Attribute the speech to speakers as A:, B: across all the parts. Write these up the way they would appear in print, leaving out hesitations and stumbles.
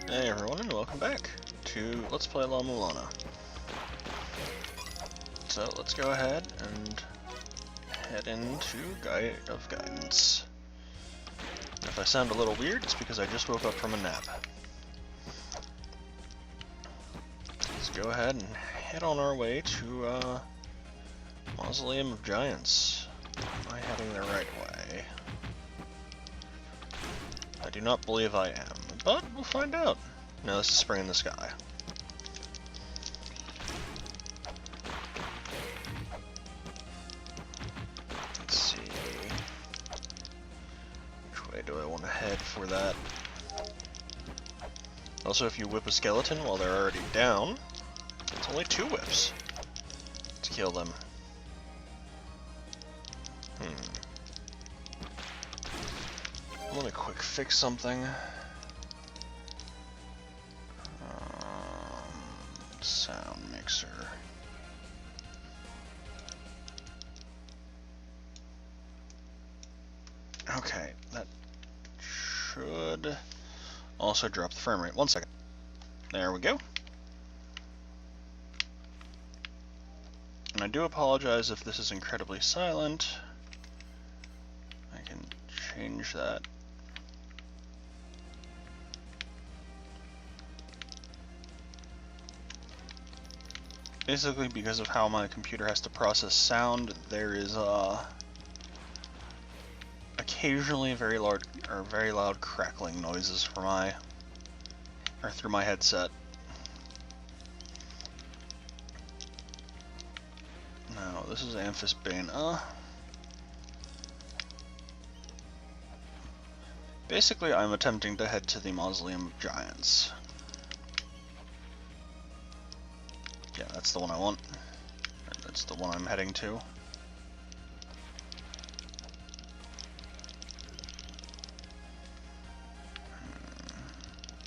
A: Hey everyone, and welcome back to Let's Play Mulana. So let's go ahead and head into Guide of Guidance. If I sound a little weird, it's because I just woke up from a nap. Let's go ahead and head on our way to Mausoleum of Giants. Am I heading the right way? I do not believe I am, but we'll find out. No, this is Spring in the Sky. Let's see. Which way do I want to head for that? Also, if you whip a skeleton while they're already down, it's only 2 whips to kill them. I want to quick fix something. Sound mixer. Okay, that should also drop the frame rate. 1 second. There we go. And I do apologize if this is incredibly silent. I can change that. Basically, because of how my computer has to process sound, there is occasionally very loud crackling noises through my headset. No, this is Amphisbane. Basically, I'm attempting to head to the Mausoleum of Giants. Yeah, that's the one I want. That's the one I'm heading to.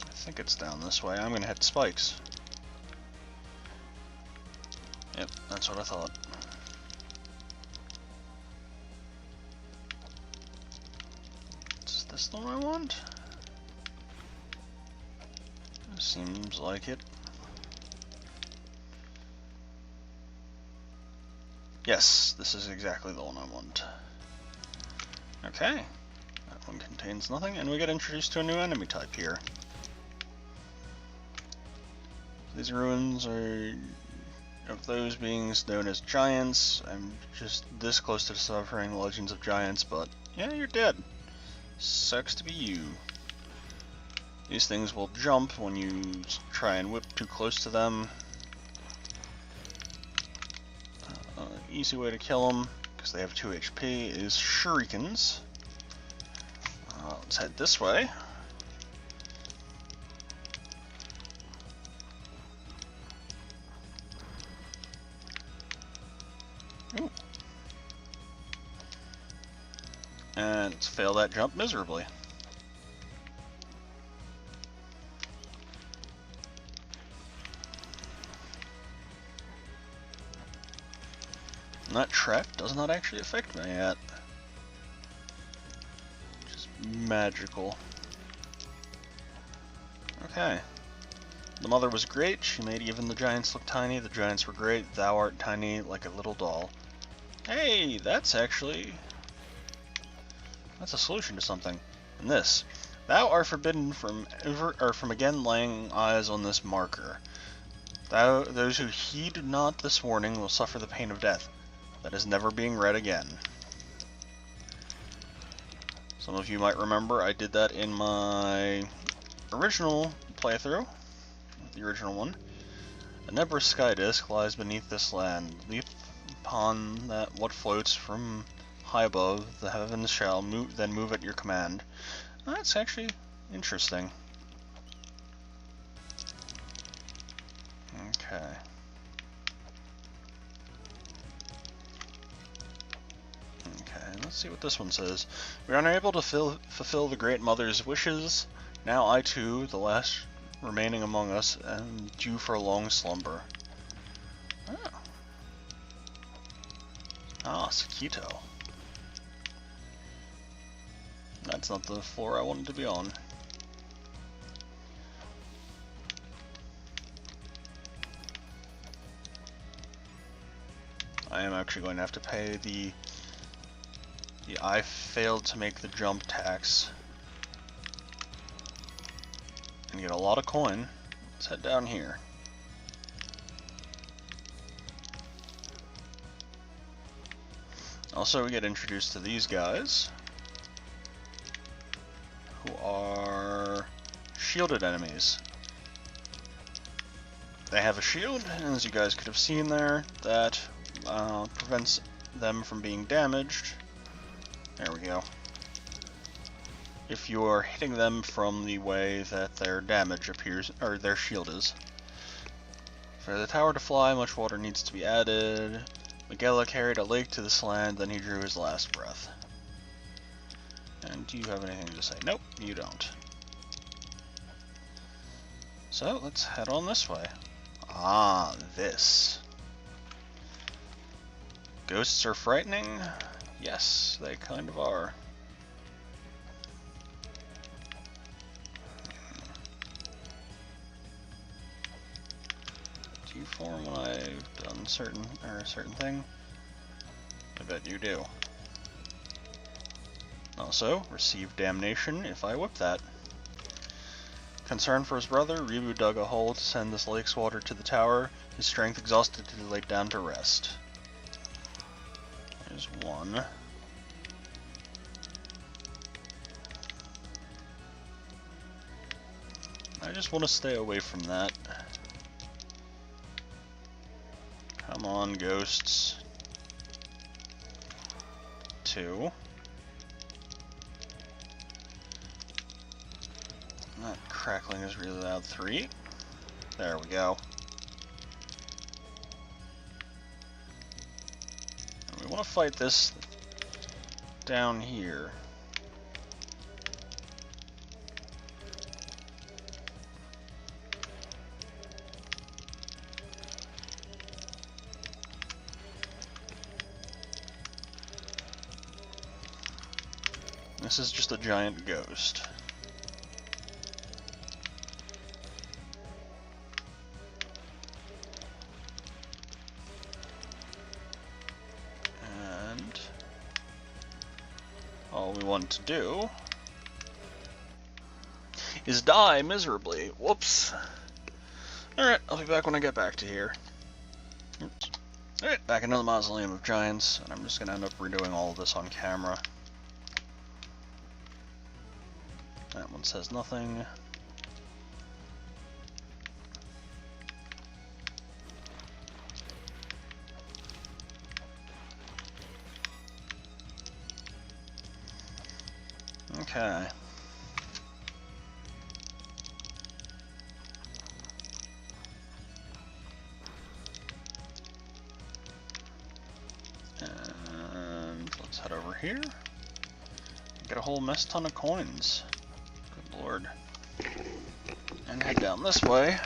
A: I think it's down this way. I'm gonna head Spikes. Yep, that's what I thought. Is this the one I want? Seems like it. Yes, this is exactly the one I want. Okay, that one contains nothing, and we get introduced to a new enemy type here. These ruins are of those beings known as giants. I'm just this close to deciphering the legends of giants, but yeah, you're dead. Sucks to be you. These things will jump when you try and whip too close to them. Easy way to kill them, because they have 2 HP, is shurikens. Let's head this way. Ooh. And let's fail that jump miserably. And that trap does not actually affect me yet. Just magical. Okay. The mother was great. She made even the giants look tiny. The giants were great. Thou art tiny like a little doll. Hey, that's a solution to something. And this. Thou art forbidden from again laying eyes on this marker. Those who heed not this warning will suffer the pain of death. That is never being read again. Some of you might remember I did that in my original playthrough, the original one. A nebulous sky disk lies beneath this land. Leap upon that what floats from high above. The heavens shall then move at your command. That's actually interesting. Okay. Let's see what this one says. We are unable to fulfill the Great Mother's wishes. Now I too, the last remaining among us, am due for a long slumber. Oh. Ah, Sakito. That's not the floor I wanted to be on. I am actually going to have to pay the I failed to make the jump tax and get a lot of coin. Let's head down here. Also, we get introduced to these guys, who are shielded enemies. They have a shield, and as you guys could have seen there, that prevents them from being damaged. There we go. If you are hitting them from the way that their damage appears, or their shield is. For the tower to fly, much water needs to be added. Magella carried a lake to this land, then he drew his last breath. And do you have anything to say? Nope, you don't. So, let's head on this way. Ah, this. Ghosts are frightening? Yes, they kind of are. Do you form when I've done a certain thing? I bet you do. Also, receive damnation if I whip that. Concerned for his brother, Ribu dug a hole to send this lake's water to the tower. His strength exhausted, he laid down to rest. There's one. I just want to stay away from that. Come on, ghosts. 2. That crackling is really loud. 3. There we go. And we want to fight this down here. This is just a giant ghost. And all we want to do is die miserably. Whoops. Alright, I'll be back when I get back to here. Oops. Alright, back into the Mausoleum of Giants, and I'm just gonna end up redoing all of this on camera. That one says nothing. Okay. And let's head over here. Get a whole mess ton of coins. Good lord. And head down this way.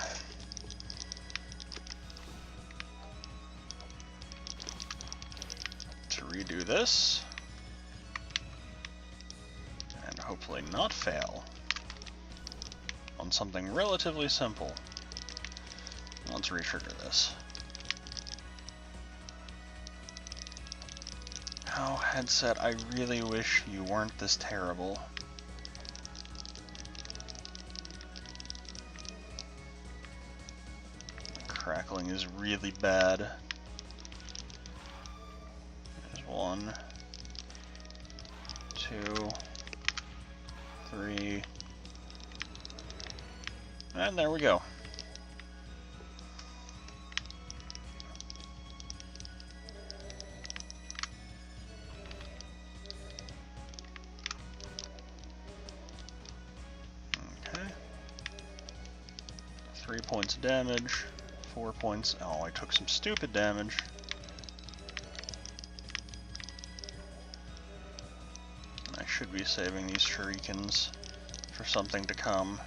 A: To redo this. And hopefully not fail. On something relatively simple. Let's retrigger this. Oh, headset, I really wish you weren't this terrible. The crackling is really bad. There's 1, 2, 3, and there we go. Okay. 3 points of damage, 4 points. Oh, I took some stupid damage. I should be saving these shurikens for something to come.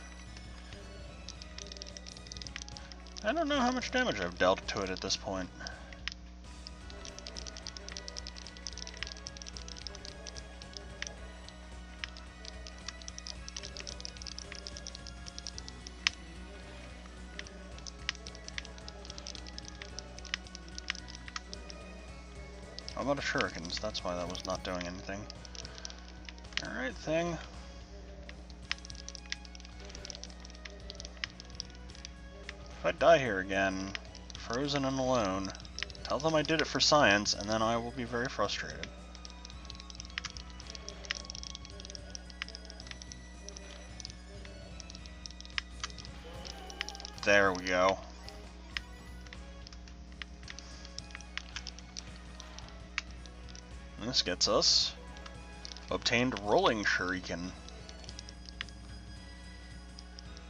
A: I don't know how much damage I've dealt to it at this point. I'm out of shurikens, that's why that was not doing anything. Alright, thing. If I die here again, frozen and alone, tell them I did it for science, and then I will be very frustrated. There we go. And this gets us obtained rolling shuriken.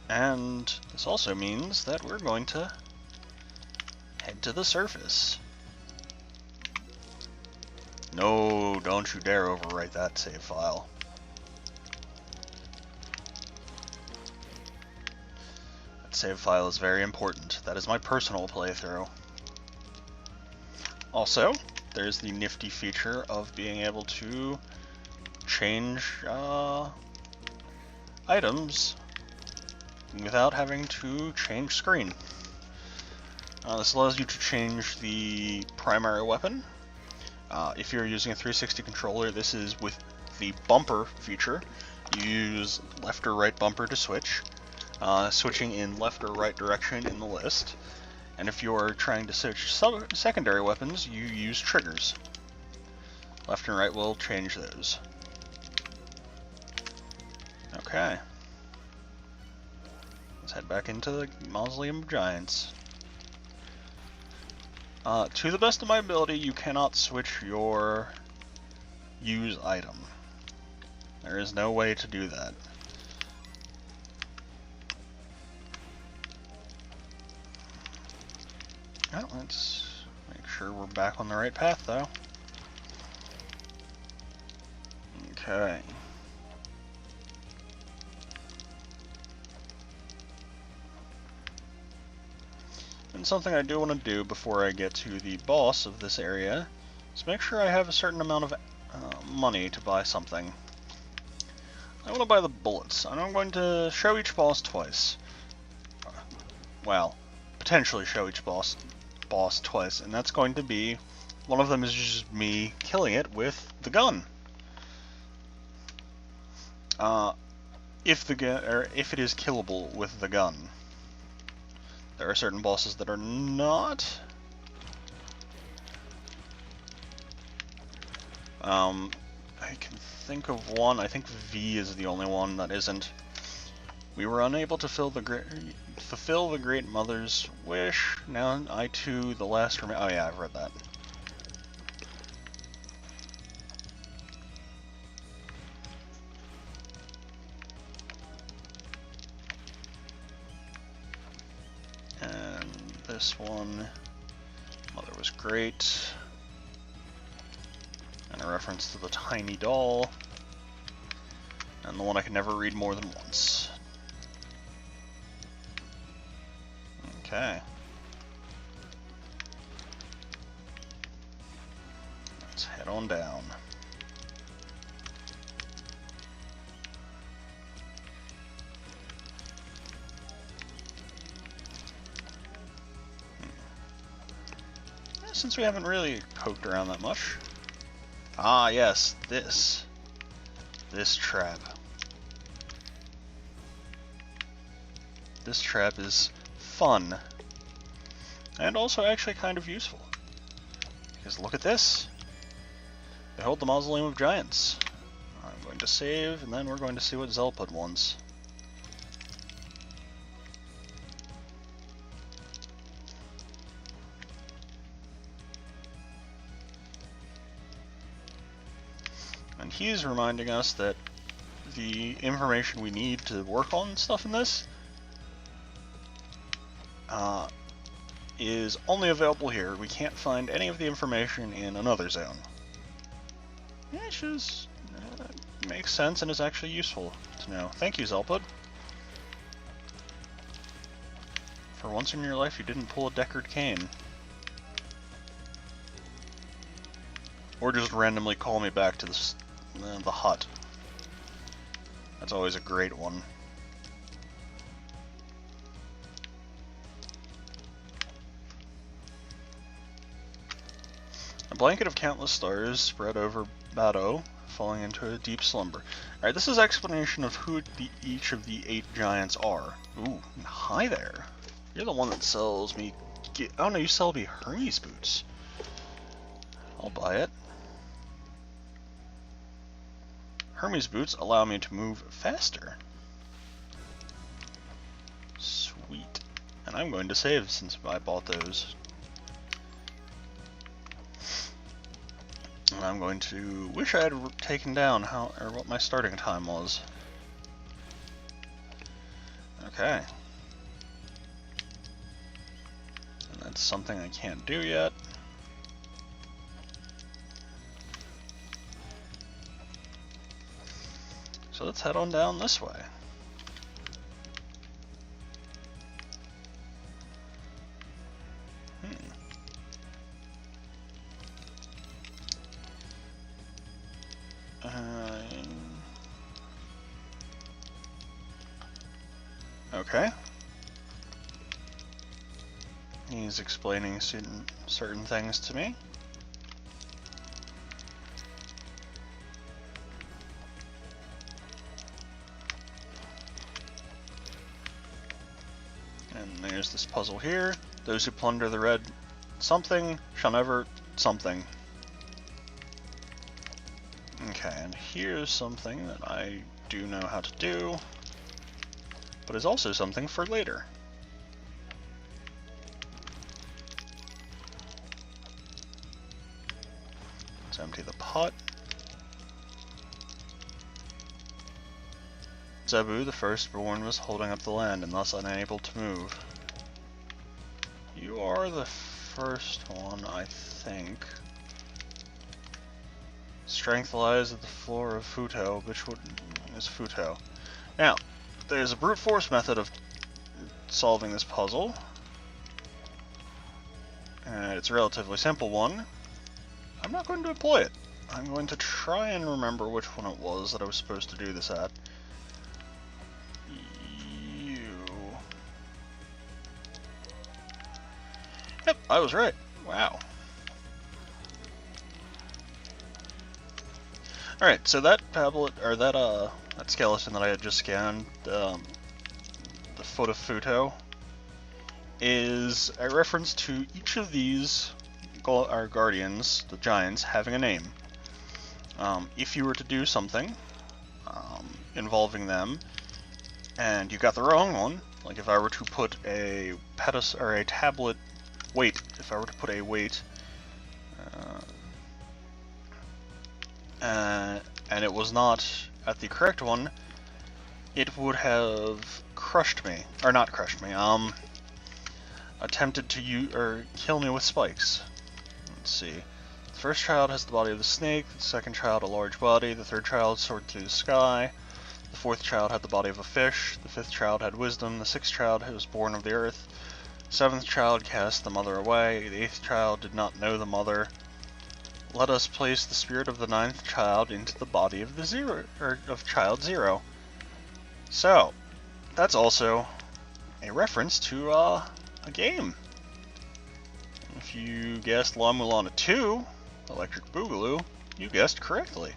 A: And this also means that we're going to head to the surface. No, don't you dare overwrite that save file. That save file is very important. That is my personal playthrough. Also, there's the nifty feature of being able to change items without having to change screen. This allows you to change the primary weapon. If you're using a 360 controller, this is with the bumper feature. You use left or right bumper to switch, switching in left or right direction in the list. And if you're trying to switch secondary weapons, you use triggers. Left and right will change those. Okay. Let's head back into the Mausoleum of Giants. To the best of my ability, you cannot switch your use item. There is no way to do that. Well, let's make sure we're back on the right path, though. Okay. And something I do want to do before I get to the boss of this area is make sure I have a certain amount of money to buy something. I want to buy the bullets, and I'm going to show each boss twice. Well, potentially show each boss twice, and that's going to be, one of them is just me killing it with the gun. If it is killable with the gun. There are certain bosses that are not. I can think of one. I think V is the only one that isn't. We were unable to fulfill the Great Mother's wish. Now I too, the last remain. Oh yeah, I've read that. And this one, Mother was great. And a reference to the tiny doll. And the one I can never read more than once. Okay. Let's head on down. Since we haven't really poked around that much. Ah, yes, this trap. This trap is fun. And also actually kind of useful. Because look at this. Behold the Mausoleum of Giants. I'm going to save, and then we're going to see what Zelpud wants. And he's reminding us that the information we need to work on stuff in this is only available here. We can't find any of the information in another zone. Which is, makes sense and is actually useful to know. Thank you, Zelpud. For once in your life, you didn't pull a Deckard Cain. Or just randomly call me back to the hut. That's always a great one. blanket of countless stars spread over Bado, falling into a deep slumber. Alright, this is explanation of who each of the 8 giants are. Ooh, hi there. You're the one that sells me... Oh no, you sell me Hermes boots. I'll buy it. Hermes boots allow me to move faster. Sweet. And I'm going to save since I bought those. And I'm going to wish I had taken down what my starting time was. Okay. And that's something I can't do yet. So let's head on down this way. Okay. He's explaining certain things to me. And there's this puzzle here. Those who plunder the red something shall never something. Okay, and here's something that I do know how to do, but is also something for later. Let's empty the pot. Zebu, the firstborn, was holding up the land and thus unable to move. You are the first one, I think. Strength lies at the floor of Futo, which is Futo. Now, there's a brute force method of solving this puzzle. And it's a relatively simple one. I'm not going to employ it. I'm going to try and remember which one it was that I was supposed to do this at. Yep, I was right. Wow. Alright, so that tablet, or that skeleton that I had just scanned, the foot of Futo, is a reference to each of these our guardians, the giants, having a name. If you were to do something involving them, and you got the wrong one, like if I were to put a pedestal or a tablet weight, if I were to put a weight, and it was not at the correct one, it would have crushed me, or not crushed me, attempted to kill me with spikes. Let's see. The first child has the body of the snake, the second child a large body, the third child soared through the sky, the fourth child had the body of a fish, the fifth child had wisdom, the sixth child was born of the earth, the seventh child cast the mother away, the eighth child did not know the mother. Let us place the spirit of the ninth child into the body of of child 0. So, that's also a reference to a game. If you guessed La Mulana 2, Electric Boogaloo, you guessed correctly.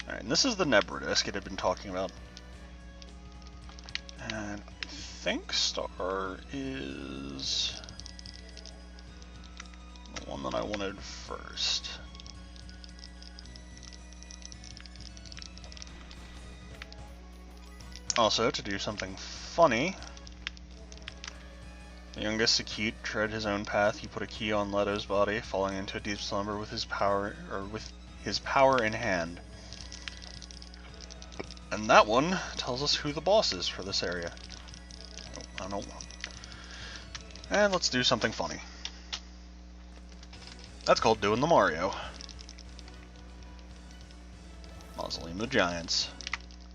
A: Alright, and this is the Nebra disc it had been talking about. And I think Star is the one that I wanted first. Also, to do something funny, the youngest Sakit tread his own path. He put a key on Leto's body, falling into a deep slumber with his power in hand. And that one tells us who the boss is for this area. Oh, I don't know. And let's do something funny. That's called doing the Mario. Mausoleum of Giants.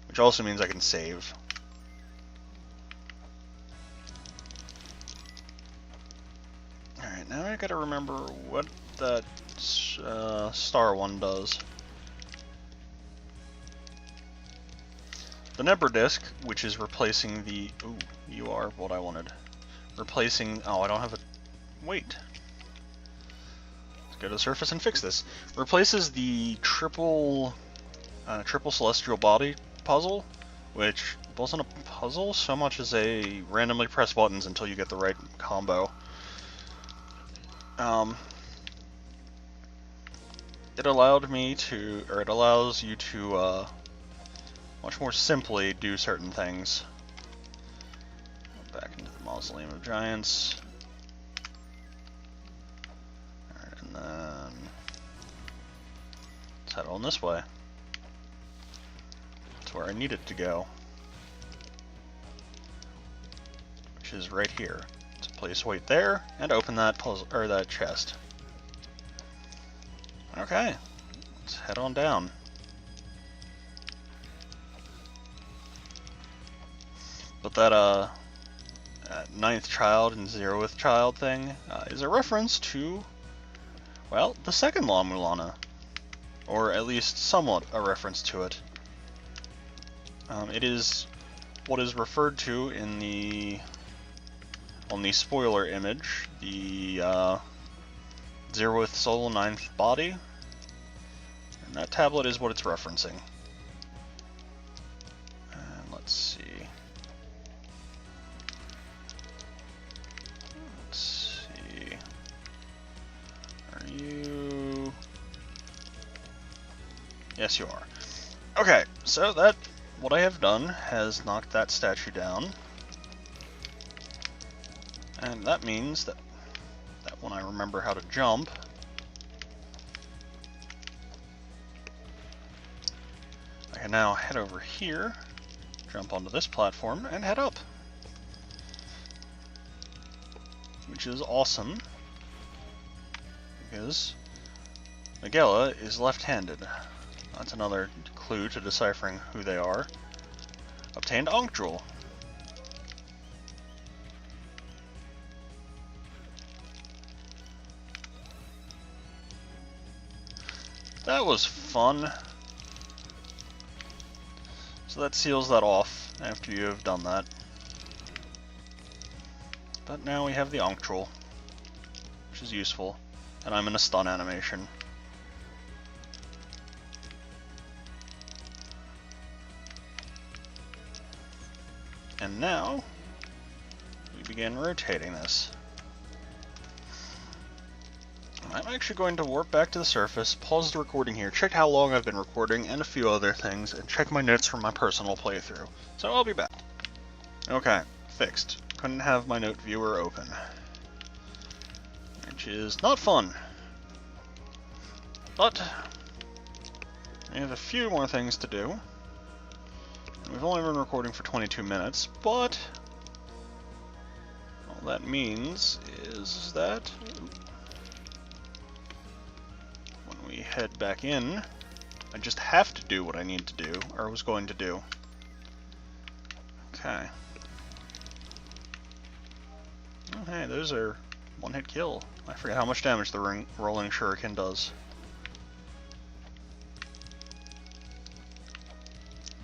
A: Which also means I can save. Alright, now I gotta remember what that star one does. The Nebra disc, which is replacing the... Ooh, you are what I wanted. Replacing... Oh, I don't have a... Wait. Let's go to the surface and fix this. Replaces the triple celestial body puzzle, which wasn't a puzzle so much as a randomly press buttons until you get the right combo. It allows you to much more simply do certain things. Back into the Mausoleum of Giants. Alright, and then let's head on this way. That's where I need it to go. Which is right here. So place weight there and open that puzzle or that chest. Okay, let's head on down. But that ninth child and 0th child thing is a reference to, well, the second law Mulana, or at least somewhat a reference to it. It is what is referred to in the on the spoiler image, the 0th soul, 9th body, and that tablet is what it's referencing. And let's see. Are you? Yes, you are. Okay, so what I have done has knocked that statue down. And that means that when I remember how to jump, I can now head over here, jump onto this platform, and head up. Which is awesome, because Miguela is left-handed. That's another clue to deciphering who they are. Obtained Ankh Jewel. That was fun. So that seals that off after you have done that. But now we have the Ankh Jewel, which is useful, and I'm in a stun animation. And now, we begin rotating this. I'm actually going to warp back to the surface, pause the recording here, check how long I've been recording, and a few other things, and check my notes from my personal playthrough. So I'll be back. Okay, fixed. Couldn't have my note viewer open. Which is not fun. But, I have a few more things to do. And we've only been recording for 22 minutes, but all that means is that when we head back in, I just have to do what I need to do, or was going to do. Okay. Oh, hey, those are one-hit kill. I forget how much damage the rolling shuriken does.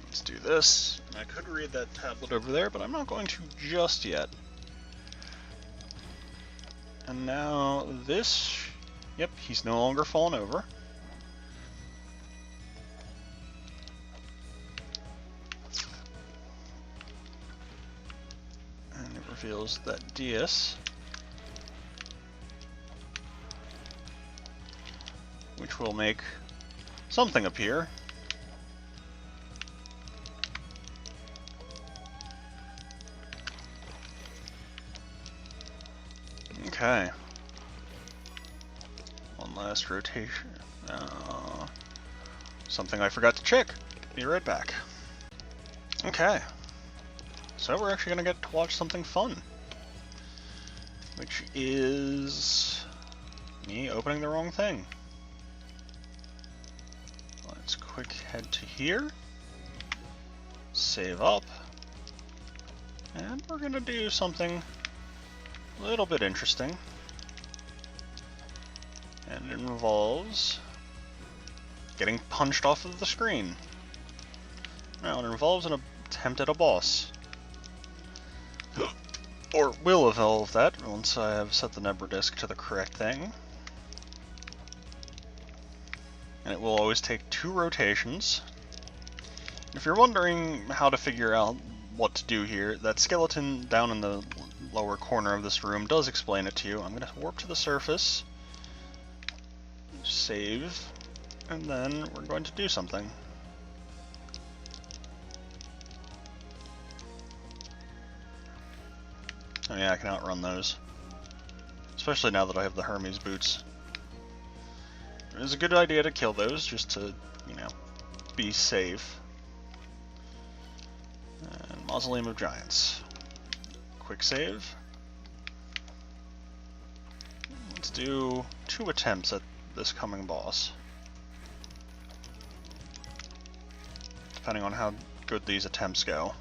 A: Let's do this. I could read that tablet over there, but I'm not going to just yet. And now this... Yep, he's no longer fallen over. And it reveals that DS, which will make something appear. Okay. One last rotation. Something I forgot to check. Be right back. Okay. So we're actually going to get to watch something fun. Which is me opening the wrong thing. Let's quick head to here. Save up. And we're going to do something a little bit interesting. And it involves getting punched off of the screen. Now, it involves an attempt at a boss. Or will evolve that once I have set the number disk to the correct thing. and it will always take 2 rotations. If you're wondering how to figure out what to do here, that skeleton down in the lower corner of this room does explain it to you. I'm going to warp to the surface, save, and then we're going to do something. Oh yeah, I can outrun those. Especially now that I have the Hermes boots. It's a good idea to kill those, just to, you know, be safe. And Mausoleum of Giants. Quick save. Let's do 2 attempts at this coming boss. Depending on how good these attempts go.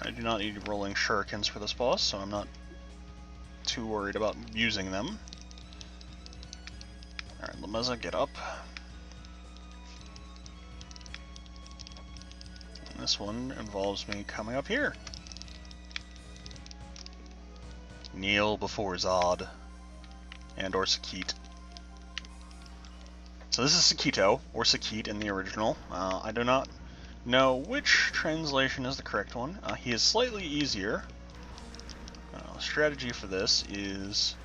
A: I do not need rolling shurikens for this boss, so I'm not too worried about using them. Alright, Lameza, get up. And this one involves me coming up here. Kneel before Zod. And or Sakit. So this is Sakito, or Sakit in the original. I do not know which translation is the correct one. He is slightly easier. Strategy for this is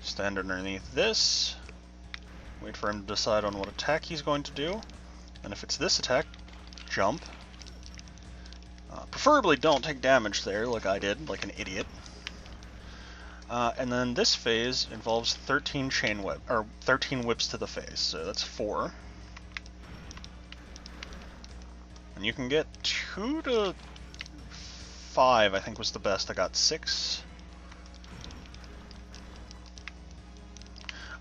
A: stand underneath this, wait for him to decide on what attack he's going to do, and if it's this attack, jump. Preferably don't take damage there like I did, like an idiot. And then this phase involves 13 whips to the face, so that's 4. And you can get 2 to 5, I think was the best. I got 6.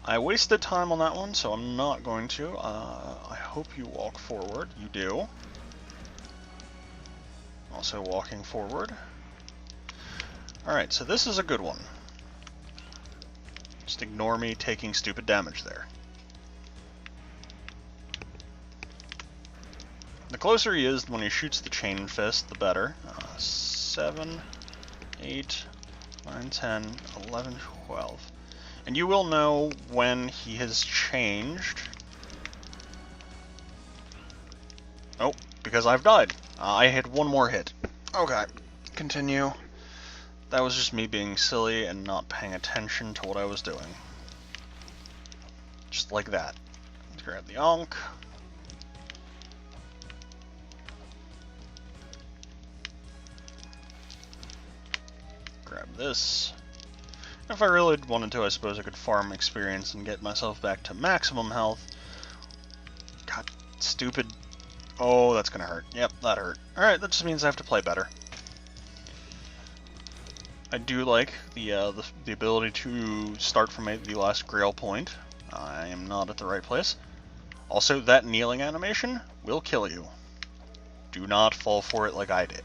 A: I wasted time on that one, so I'm not going to. I hope you walk forward. You do. Also walking forward. Alright, so this is a good one. Just ignore me taking stupid damage there. The closer he is when he shoots the chain fist, the better. 7, 8, 9, 10, 11, 12. And you will know when he has changed. Oh, because I've died. I had 1 more hit. Okay, continue. That was just me being silly and not paying attention to what I was doing. Just like that. Let's grab the Ankh. Grab this. If I really wanted to, I suppose I could farm experience and get myself back to maximum health. God, stupid. Oh, that's gonna hurt. Yep, that hurt. Alright, that just means I have to play better. I do like the ability to start from the last grail point. I am not at the right place. Also, that kneeling animation will kill you. Do not fall for it like I did.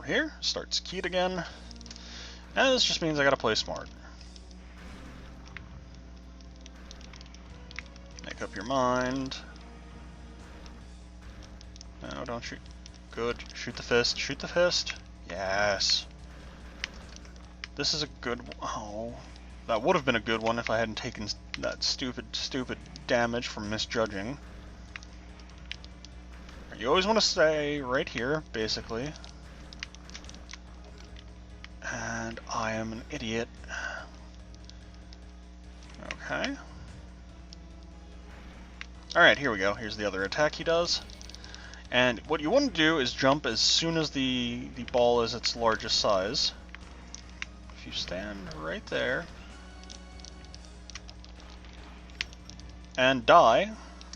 A: Here, start Sakit again, and this just means I gotta play smart. Make up your mind. No, don't shoot. Good. Shoot the fist. Shoot the fist. Yes. This is a good one. Oh, that would have been a good one if I hadn't taken that stupid damage from misjudging. You always want to stay right here, basically. And I am an idiot. Okay. Alright, here we go. Here's the other attack he does. And what you want to do is jump as soon as the ball is its largest size. If you stand right there and die,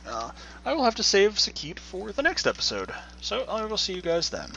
A: I will have to save Sakit for the next episode. So I will see you guys then.